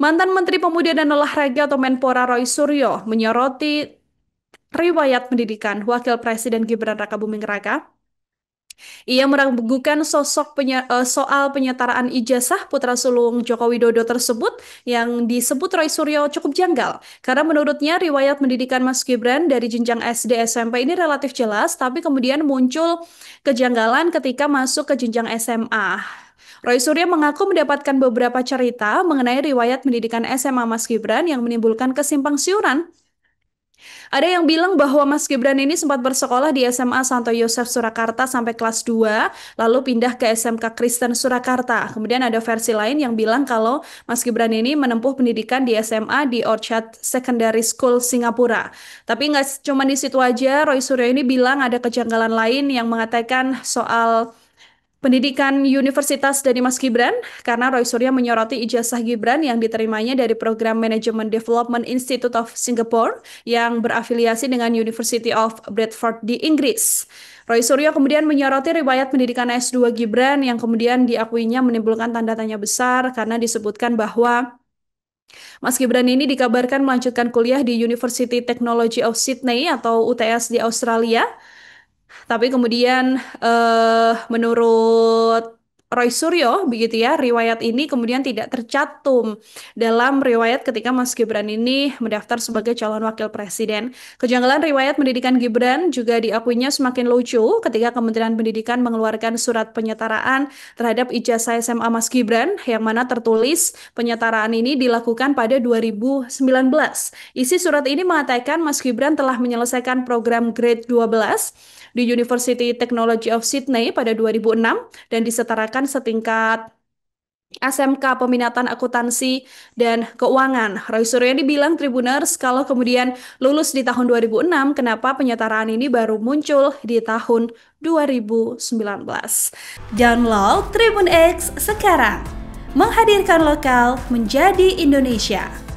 Mantan Menteri Pemuda dan Olahraga atau Menpora Roy Suryo menyoroti riwayat pendidikan Wakil Presiden Gibran Rakabuming Raka. Ia meragukan soal penyetaraan ijazah putra sulung Joko Widodo tersebut yang disebut Roy Suryo cukup janggal. Karena menurutnya riwayat pendidikan Mas Gibran dari jenjang SD SMP ini relatif jelas, tapi kemudian muncul kejanggalan ketika masuk ke jenjang SMA. Roy Suryo mengaku mendapatkan beberapa cerita mengenai riwayat pendidikan SMA Mas Gibran yang menimbulkan kesimpang ada yang bilang bahwa Mas Gibran ini sempat bersekolah di SMA Santo Yosef Surakarta sampai kelas 2, lalu pindah ke SMK Kristen Surakarta. Kemudian ada versi lain yang bilang kalau Mas Gibran ini menempuh pendidikan di SMA di Orchard Secondary School Singapura. Tapi nggak cuma di situ aja, Roy Suryo ini bilang ada kejanggalan lain yang mengatakan soal pendidikan universitas dari Mas Gibran, karena Roy Suryo menyoroti ijazah Gibran yang diterimanya dari Program Management Development Institute of Singapore yang berafiliasi dengan University of Bradford di Inggris. Roy Suryo kemudian menyoroti riwayat pendidikan S2 Gibran yang kemudian diakuinya menimbulkan tanda tanya besar karena disebutkan bahwa Mas Gibran ini dikabarkan melanjutkan kuliah di University Technology of Sydney atau UTS di Australia, tapi kemudian menurut Roy Suryo begitu ya, riwayat ini kemudian tidak tercantum dalam riwayat ketika Mas Gibran ini mendaftar sebagai calon wakil presiden. Kejanggalan riwayat pendidikan Gibran juga diakuinya semakin lucu ketika Kementerian Pendidikan mengeluarkan surat penyetaraan terhadap ijazah SMA Mas Gibran yang mana tertulis penyetaraan ini dilakukan pada 2019. Isi surat ini mengatakan Mas Gibran telah menyelesaikan program grade 12 di University Technology of Sydney pada 2006 dan disetarakan setingkat SMK Peminatan Akuntansi dan Keuangan. Roy Suryo bilang Tribuners kalau kemudian lulus di tahun 2006, kenapa penyetaraan ini baru muncul di tahun 2019. Download Tribun X sekarang. Menghadirkan lokal menjadi Indonesia.